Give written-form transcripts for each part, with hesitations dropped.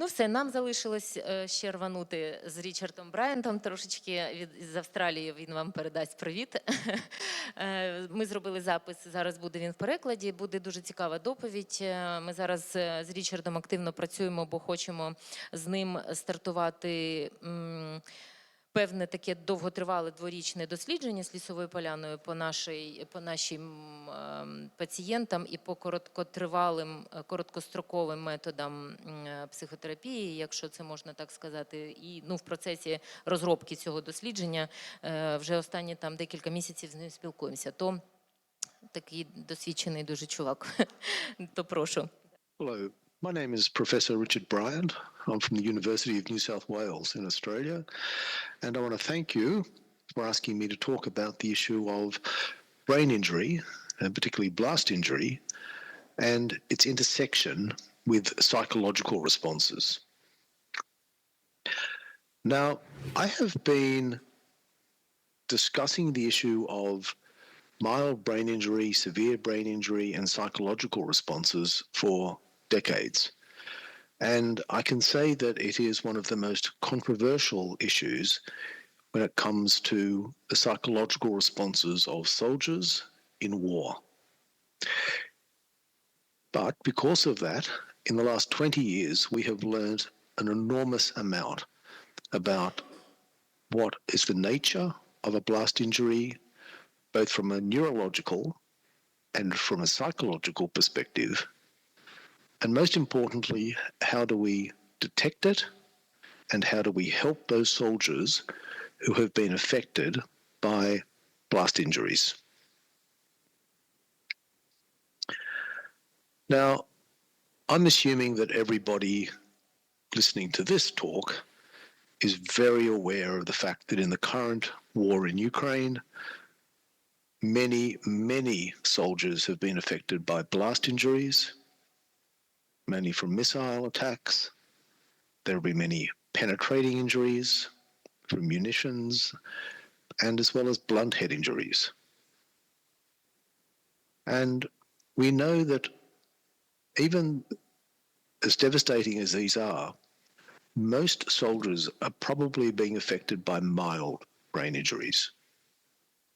Ну все, нам залишилось ще рванути з Річардом Брайянтом трошечки з Австралії, він вам передасть привіт. Ми зробили запис, зараз буде він в перекладі, буде дуже цікава доповідь. Ми зараз з Річардом активно працюємо, бо хочемо з ним стартувати певне таке довготривале дворічне дослідження з Лісовою Поляною по нашим пацієнтам і по короткотривалим, короткостроковим методам психотерапії, якщо це можна так сказати. І в процесі розробки цього дослідження вже останні декілька місяців з ним спілкуємося. То такий досвідчений дуже чувак. То прошу. Hello. My name is Professor Richard Braiyanт. I'm from the University of New South Wales in Australia, and I want to thank you for asking me to talk about the issue of brain injury, and particularly blast injury, and its intersection with psychological responses. Now, I have been discussing the issue of mild brain injury, severe brain injury, and psychological responses for decades. And I can say that it is one of the most controversial issues when it comes to the psychological responses of soldiers in war. But because of that, in the last 20 years, we have learned an enormous amount about what is the nature of a blast injury, both from a neurological and from a psychological perspective. And most importantly, how do we detect it and how do we help those soldiers who have been affected by blast injuries? Now, I'm assuming that everybody listening to this talk is very aware of the fact that in the current war in Ukraine, many soldiers have been affected by blast injuries, mainly from missile attacks. There will be many penetrating injuries from munitions, and as well as blunt head injuries. And we know that even as devastating as these are, most soldiers are probably being affected by mild brain injuries,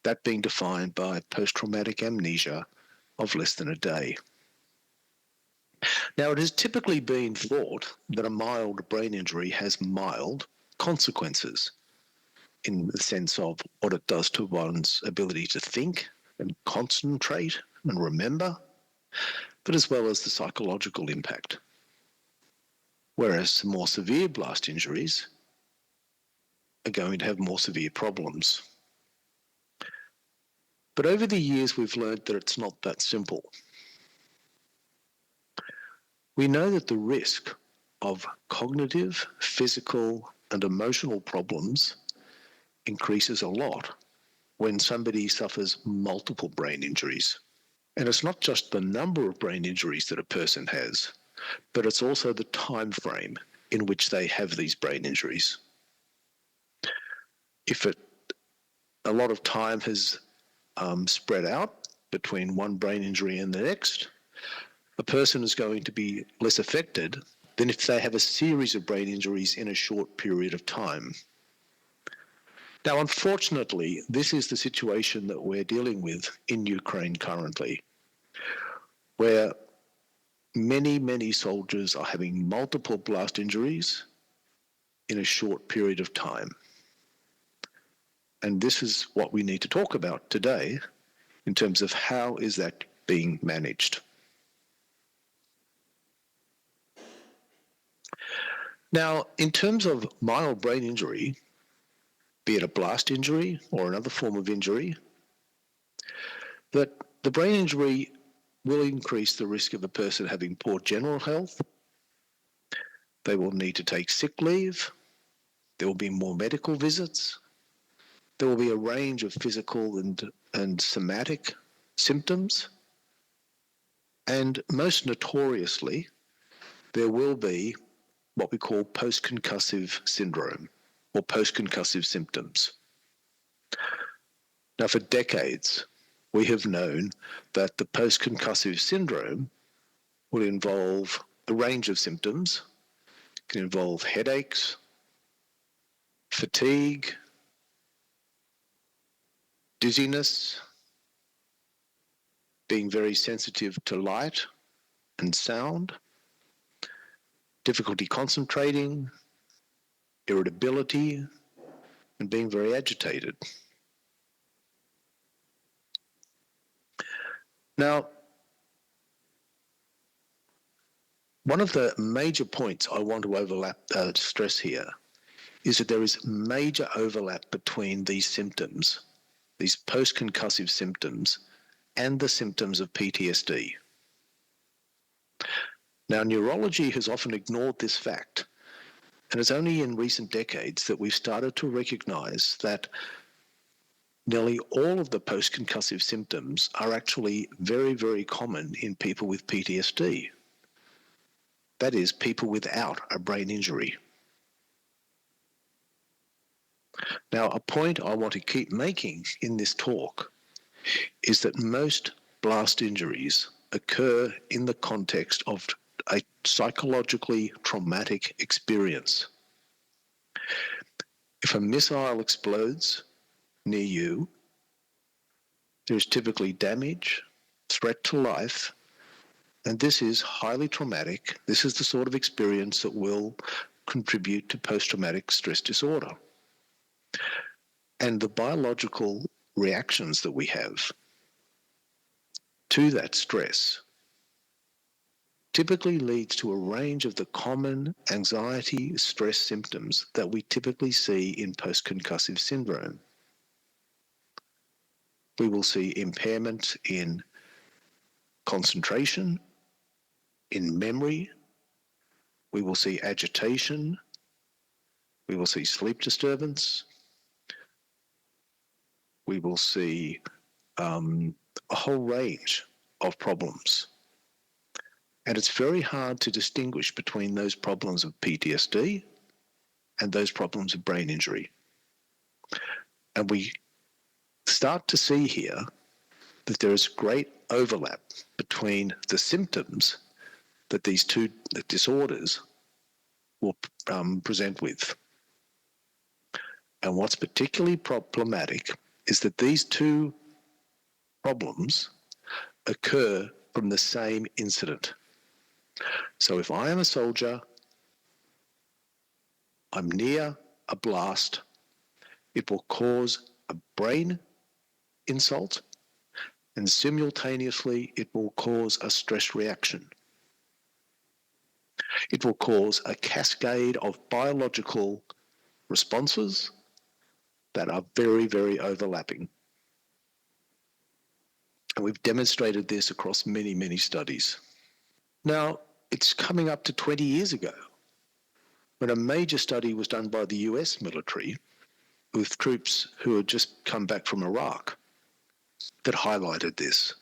that being defined by post-traumatic amnesia of less than a day. Now, it has typically been thought that a mild brain injury has mild consequences in the sense of what it does to one's ability to think and concentrate and remember, but as well as the psychological impact. Whereas more severe blast injuries are going to have more severe problems. But over the years, we've learned that it's not that simple. We know that the risk of cognitive, physical, and emotional problems increases a lot when somebody suffers multiple brain injuries. And it's not just the number of brain injuries that a person has, but it's also the time frame in which they have these brain injuries. If a lot of time has spread out between one brain injury and the next, a person is going to be less affected than if they have a series of brain injuries in a short period of time. Now, unfortunately, this is the situation that we're dealing with in Ukraine currently, where many soldiers are having multiple blast injuries in a short period of time. And this is what we need to talk about today in terms of how is that being managed. Now, in terms of mild brain injury, be it a blast injury or another form of injury, that the brain injury will increase the risk of a person having poor general health. They will need to take sick leave. There will be more medical visits. There will be a range of physical and somatic symptoms. And most notoriously, there will be what we call post-concussive syndrome or post-concussive symptoms. Now, for decades, we have known that the post-concussive syndrome will involve a range of symptoms, can involve headaches, fatigue, dizziness, being very sensitive to light and sound, difficulty concentrating, irritability, and being very agitated. Now, one of the major points I want to stress here is that there is major overlap between these symptoms, these post-concussive symptoms, and the symptoms of PTSD. Now, neurology has often ignored this fact, and it's only in recent decades that we've started to recognize that nearly all of the post-concussive symptoms are actually very, very common in people with PTSD. That is, people without a brain injury. Now, a point I want to keep making in this talk is that most blast injuries occur in the context of a psychologically traumatic experience. If a missile explodes near you, there is typically damage, threat to life, and this is highly traumatic. This is the sort of experience that will contribute to post-traumatic stress disorder. And the biological reactions that we have to that stress typically leads to a range of the common anxiety, stress symptoms that we typically see in post-concussive syndrome. We will see impairment in concentration, in memory. We will see agitation. We will see sleep disturbance. We will see a whole range of problems. And it's very hard to distinguish between those problems of PTSD and those problems of brain injury. And we start to see here that there is great overlap between the symptoms that these two disorders will present with. And what's particularly problematic is that these two problems occur from the same incident. So if I am a soldier, I'm near a blast, it will cause a brain insult, and simultaneously it will cause a stress reaction. It will cause a cascade of biological responses that are very, very overlapping. And we've demonstrated this across many, many studies. Now, it's coming up to 20 years ago when a major study was done by the US military with troops who had just come back from Iraq that highlighted this.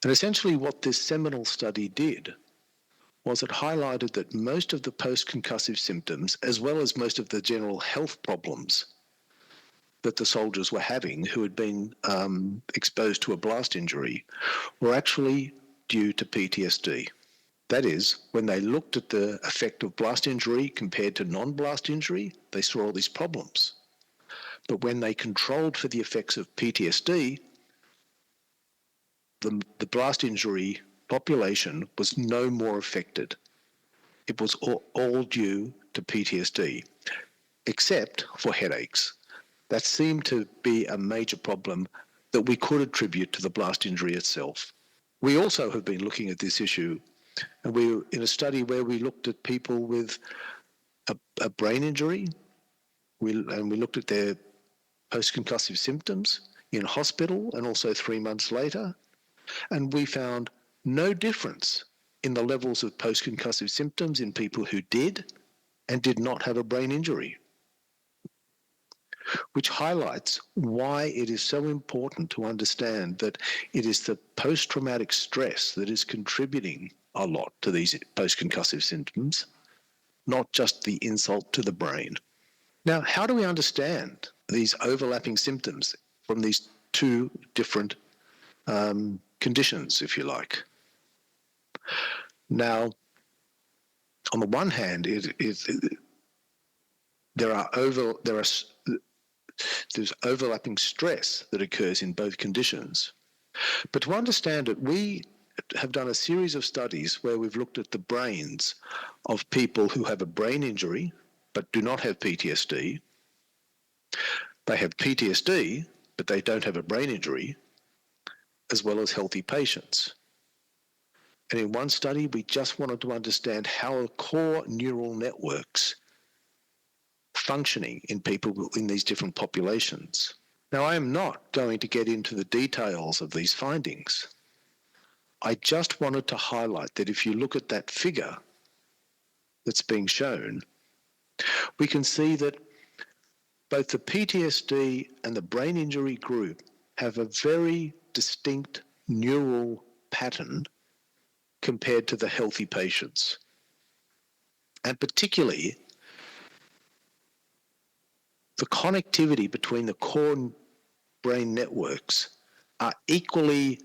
And essentially what this seminal study did was it highlighted that most of the post-concussive symptoms, as well as most of the general health problems that the soldiers were having who had been exposed to a blast injury, were actually due to PTSD. That is, when they looked at the effect of blast injury compared to non-blast injury, they saw all these problems. But when they controlled for the effects of PTSD, the blast injury population was no more affected. It was all due to PTSD, except for headaches. That seemed to be a major problem that we could attribute to the blast injury itself. We also have been looking at this issue, and we were in a study where we looked at people with a brain injury, and we looked at their post-concussive symptoms in hospital and also 3 months later, and we found no difference in the levels of post-concussive symptoms in people who did and did not have a brain injury, which highlights why it is so important to understand that it is the post-traumatic stress that is contributing a lot to these post-concussive symptoms, not just the insult to the brain. Now, how do we understand these overlapping symptoms from these two different conditions, if you like? Now, on the one hand, there's overlapping stress that occurs in both conditions. But to understand it, we have done a series of studies where we've looked at the brains of people who have a brain injury but do not have PTSD. They have PTSD, but they don't have a brain injury, as well as healthy patients. And in one study, we just wanted to understand how core neural networks functioning in people in these different populations. Now, I am not going to get into the details of these findings. I just wanted to highlight that if you look at that figure that's being shown, we can see that both the PTSD and the brain injury group have a very distinct neural pattern compared to the healthy patients. And particularly, the connectivity between the core brain networks are equally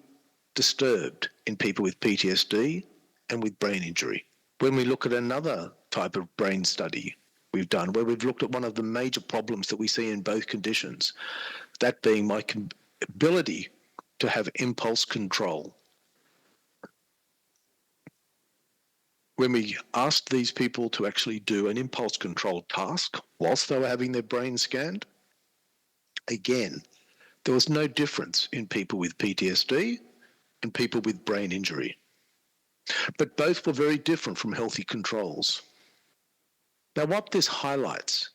disturbed in people with PTSD and with brain injury. When we look at another type of brain study we've done, where we've looked at one of the major problems that we see in both conditions, that being my ability to have impulse control. When we asked these people to actually do an impulse control task whilst they were having their brain scanned, again, there was no difference in people with PTSD and people with brain injury. But both were very different from healthy controls. Now, what this highlights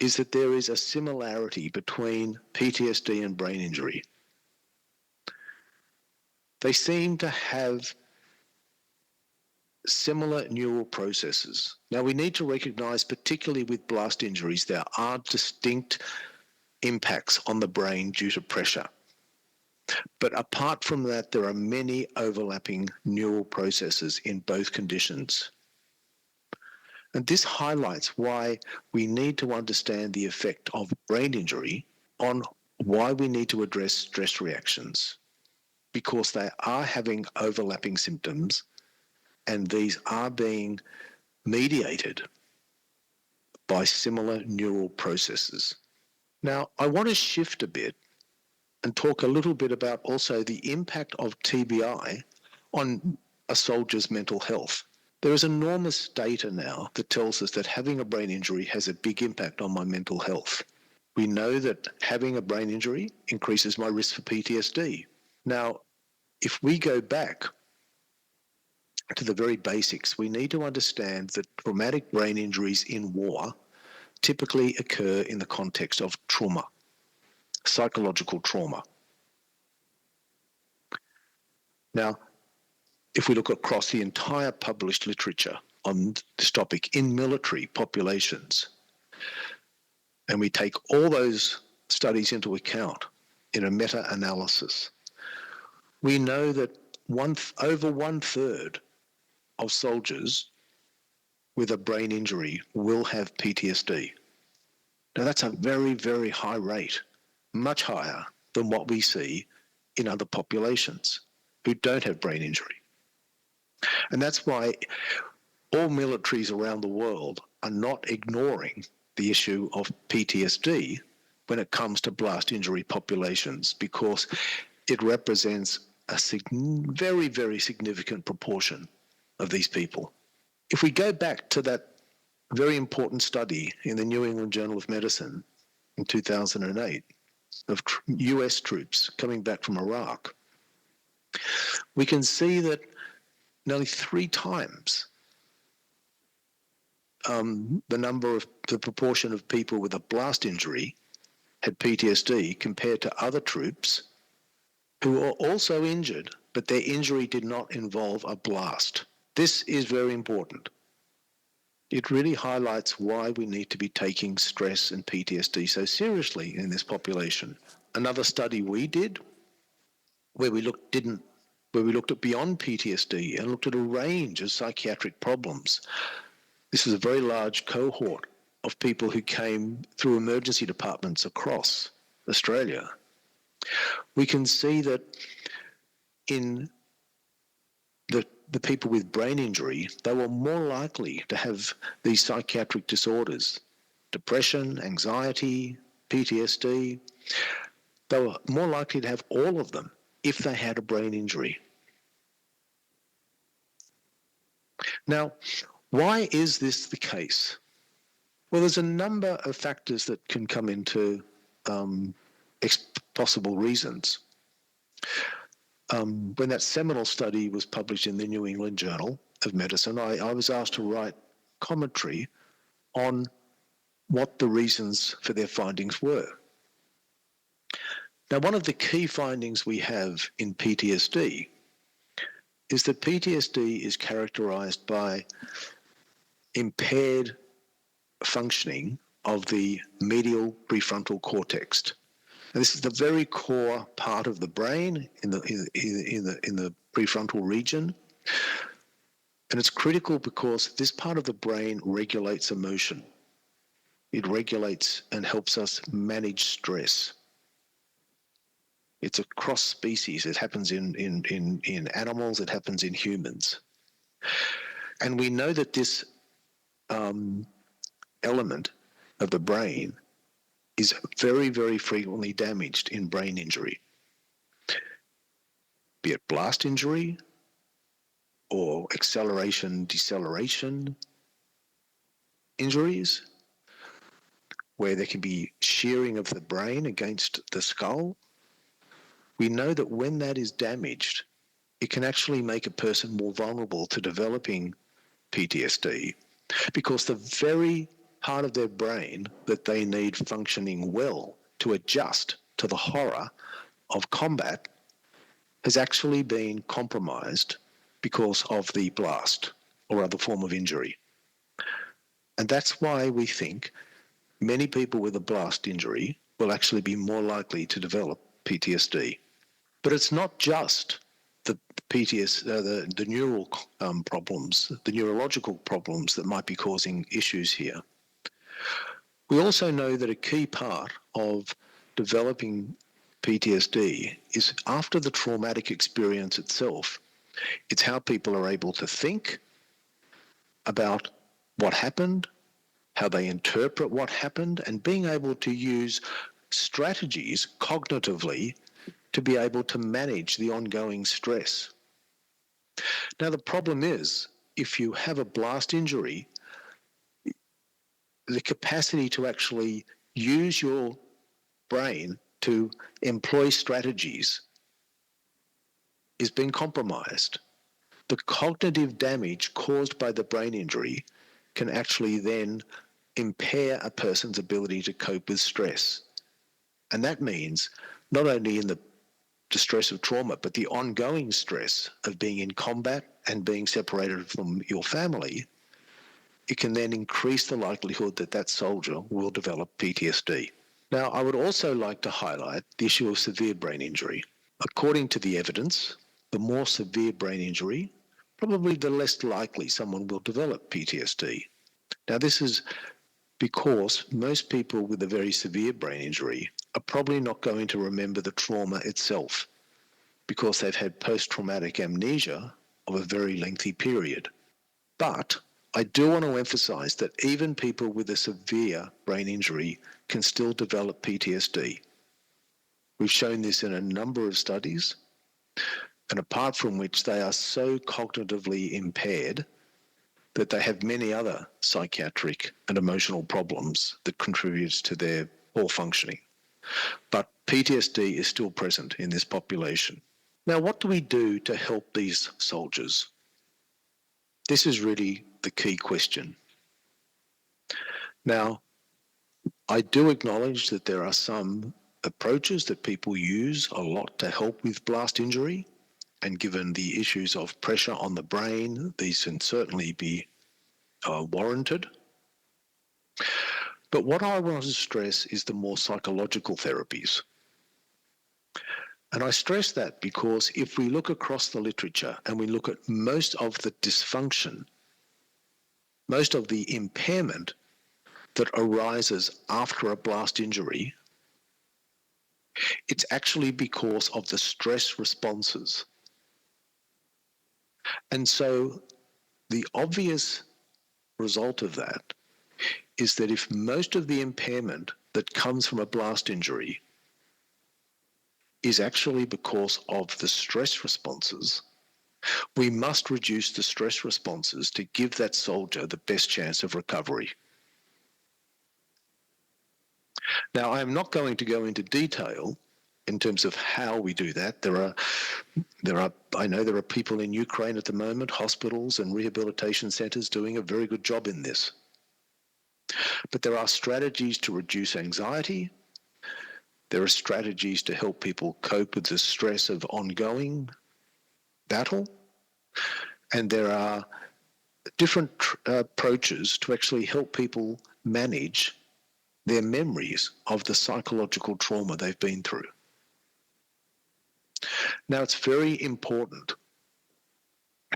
is that there is a similarity between PTSD and brain injury. They seem to have similar neural processes. Now, we need to recognize, particularly with blast injuries, there are distinct impacts on the brain due to pressure. But apart from that, there are many overlapping neural processes in both conditions. And this highlights why we need to understand the effect of brain injury on why we need to address stress reactions, because they are having overlapping symptoms and these are being mediated by similar neural processes. Now, I want to shift a bit and talk a little bit about also the impact of TBI on a soldier's mental health. There is enormous data now that tells us that having a brain injury has a big impact on my mental health. We know that having a brain injury increases my risk for PTSD. Now, if we go back to the very basics, we need to understand that traumatic brain injuries in war typically occur in the context of trauma, psychological trauma. Now, if we look across the entire published literature on this topic in military populations, and we take all those studies into account in a meta-analysis, we know that over 1/3 of soldiers with a brain injury will have PTSD. Now, that's a very, very high rate, much higher than what we see in other populations who don't have brain injury. And that's why all militaries around the world are not ignoring the issue of PTSD when it comes to blast injury populations, because it represents a very, very significant proportion of these people. If we go back to that very important study in the New England Journal of Medicine in 2008 of US troops coming back from Iraq, we can see that nearly 3 times the proportion of people with a blast injury had PTSD compared to other troops who were also injured, but their injury did not involve a blast. This is very important. It really highlights why we need to be taking stress and PTSD so seriously in this population. Another study we did where we looked at beyond PTSD and looked at a range of psychiatric problems. This is a very large cohort of people who came through emergency departments across Australia. We can see that in the the people with brain injury, they were more likely to have these psychiatric disorders, depression, anxiety, PTSD. They were more likely to have all of them if they had a brain injury. Now, why is this the case? Well, there's a number of factors that can come into possible reasons. When that seminal study was published in the New England Journal of Medicine, I was asked to write commentary on what the reasons for their findings were. Now, one of the key findings we have in PTSD is that PTSD is characterized by impaired functioning of the medial prefrontal cortex. And this is the very core part of the brain in the prefrontal region. And it's critical because this part of the brain regulates emotion. It regulates and helps us manage stress. It's a cross species. It happens in animals, it happens in humans. And we know that this element of the brain is very, very frequently damaged in brain injury, be it blast injury or acceleration-deceleration injuries, where there can be shearing of the brain against the skull. We know that when that is damaged, it can actually make a person more vulnerable to developing PTSD, because the very part of their brain that they need functioning well to adjust to the horror of combat has actually been compromised because of the blast or other form of injury. And that's why we think many people with a blast injury will actually be more likely to develop PTSD. But it's not just the the neural problems, the neurological problems that might be causing issues here. We also know that a key part of developing PTSD is after the traumatic experience itself. It's how people are able to think about what happened, how they interpret what happened, and being able to use strategies cognitively to be able to manage the ongoing stress. Now, the problem is, if you have a blast injury, the capacity to actually use your brain to employ strategies is being compromised. The cognitive damage caused by the brain injury can actually then impair a person's ability to cope with stress. And that means not only in the stress of trauma, but the ongoing stress of being in combat and being separated from your family, it can then increase the likelihood that that soldier will develop PTSD. Now, I would also like to highlight the issue of severe brain injury. According to the evidence, the more severe brain injury, probably the less likely someone will develop PTSD. Now, this is because most people with a very severe brain injury are probably not going to remember the trauma itself because they've had post-traumatic amnesia of a very lengthy period. But I do want to emphasize that even people with a severe brain injury can still develop PTSD. We've shown this in a number of studies, and apart from which they are so cognitively impaired that they have many other psychiatric and emotional problems that contribute to their poor functioning. But PTSD is still present in this population. Now, what do we do to help these soldiers? This is really the key question. Now, I do acknowledge that there are some approaches that people use a lot to help with blast injury, and given the issues of pressure on the brain, these can certainly be warranted. But what I want to stress is the more psychological therapies. And I stress that because if we look across the literature and we look at most of the dysfunction, most of the impairment that arises after a blast injury, it's actually because of the stress responses. And so the obvious result of that is that if most of the impairment that comes from a blast injury is actually because of the stress responses, we must reduce the stress responses to give that soldier the best chance of recovery. Now, I'm not going to go into detail in terms of how we do that. I know there are people in Ukraine at the moment, hospitals and rehabilitation centers doing a very good job in this. But there are strategies to reduce anxiety. There are strategies to help people cope with the stress of ongoing battle. And there are different approaches to actually help people manage their memories of the psychological trauma they've been through. Now, it's very important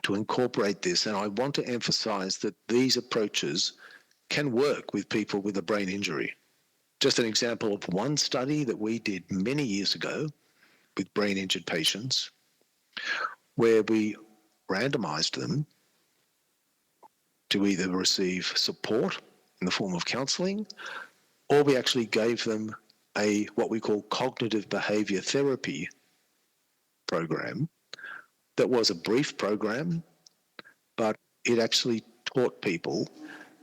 to incorporate this, and I want to emphasize that these approaches can work with people with a brain injury. Just an example of one study that we did many years ago with brain-injured patients, where we randomized them to either receive support in the form of counseling, or we actually gave them what we call cognitive behavior therapy program that was a brief program, but it actually taught people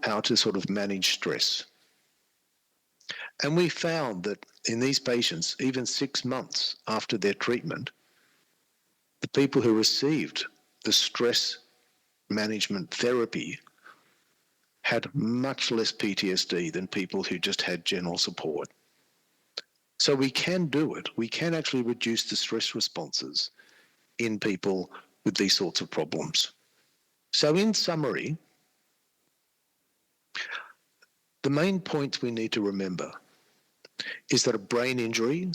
how to sort of manage stress. And we found that in these patients, even 6 months after their treatment, the people who received the stress management therapy had much less PTSD than people who just had general support. So we can do it. We can actually reduce the stress responses in people with these sorts of problems. So in summary, the main points we need to remember is that a brain injury,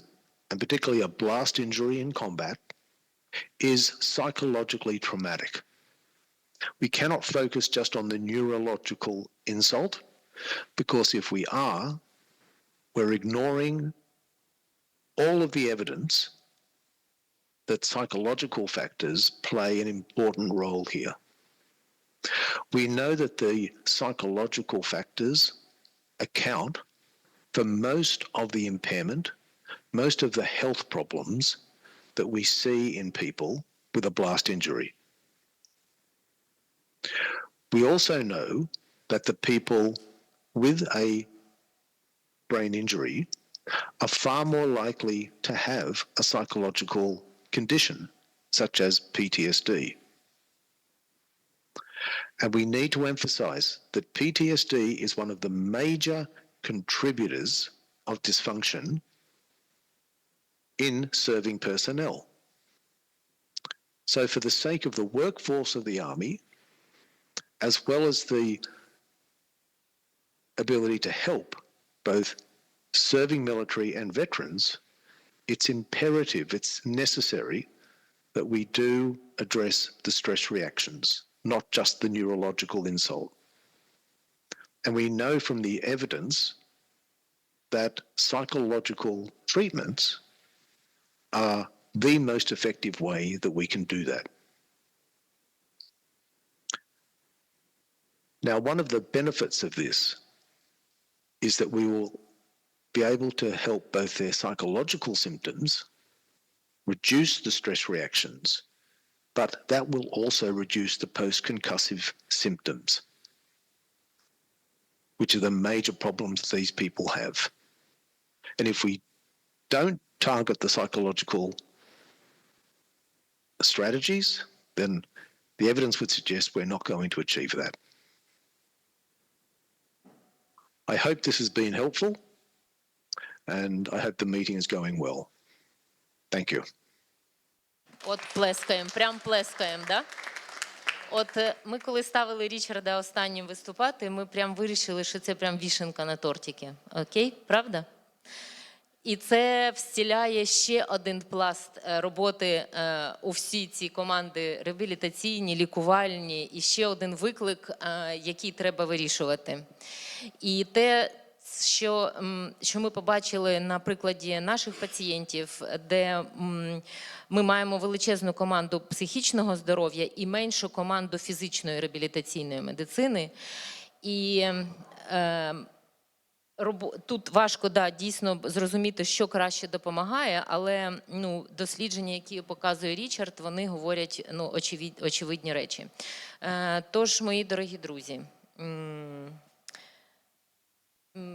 and particularly a blast injury in combat, is psychologically traumatic. We cannot focus just on the neurological insult, because if we are, we're ignoring all of the evidence that psychological factors play an important role here. We know that the psychological factors account for most of the impairment, most of the health problems that we see in people with a blast injury. We also know that the people with a brain injury are far more likely to have a psychological condition, such as PTSD. And we need to emphasize that PTSD is one of the major contributors of dysfunction in serving personnel. So for the sake of the workforce of the Army, as well as the ability to help both serving military and veterans, it's imperative, it's necessary that we do address the stress reactions, not just the neurological insult. And we know from the evidence that psychological treatments are the most effective way that we can do that. Now, one of the benefits of this is that we will be able to help both their psychological symptoms, reduce the stress reactions, but that will also reduce the post-concussive symptoms, which are the major problems these people have. And if we don't target the psychological strategies, then the evidence would suggest we're not going to achieve that. I hope this has been helpful, and I hope the meeting is going well. Thank you. От плескаємо, прям плескаємо, да? От ми коли ставили Річарда останнім виступати, ми прям вирішили, що це прям вішенка на тортики. Окей? Правда? І це встіляє ще один пласт роботи у всі ці команди реабілітаційні, лікувальні, і ще один виклик, який треба вирішувати. І що ми побачили на прикладі наших пацієнтів, де ми маємо величезну команду психічного здоров'я і меншу команду фізичної реабілітаційної медицини. І тут важко, дійсно зрозуміти, що краще допомагає, але дослідження, які показує Річард, вони говорять очевидні речі. Тож, мої дорогі друзі,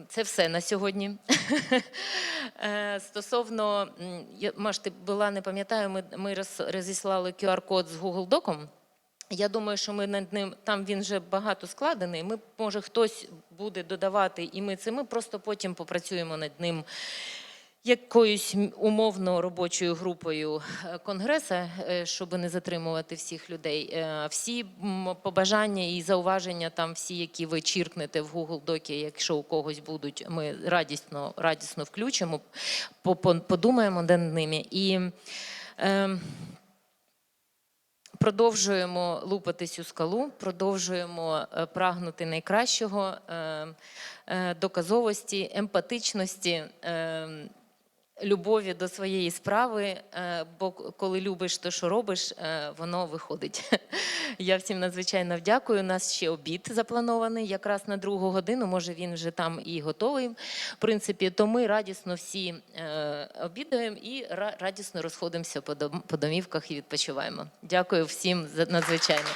це все на сьогодні. Стосовно, можете, не пам'ятаю, ми розіслали QR-код з Google Доком. Я думаю, що ми над ним, там він вже багато складений, може хтось буде додавати, і ми просто потім попрацюємо над ним якоюсь умовно робочою групою конгресу, щоб не затримувати всіх людей. Всі побажання і зауваження, там всі, які ви чіркнете в Google Докі, якщо у когось будуть, ми радісно включимо, подумаємо над ними. І продовжуємо лупатись у скалу, продовжуємо прагнути найкращого, доказовості, емпатичності, любові до своєї справи, бо коли любиш те, що робиш, воно виходить. Я всім надзвичайно дякую. У нас ще обід запланований, якраз на 2 годину, може він вже там і готовий, в принципі, то ми радісно всі обідаємо і радісно розходимося по домівках і відпочиваємо. Дякую всім надзвичайно.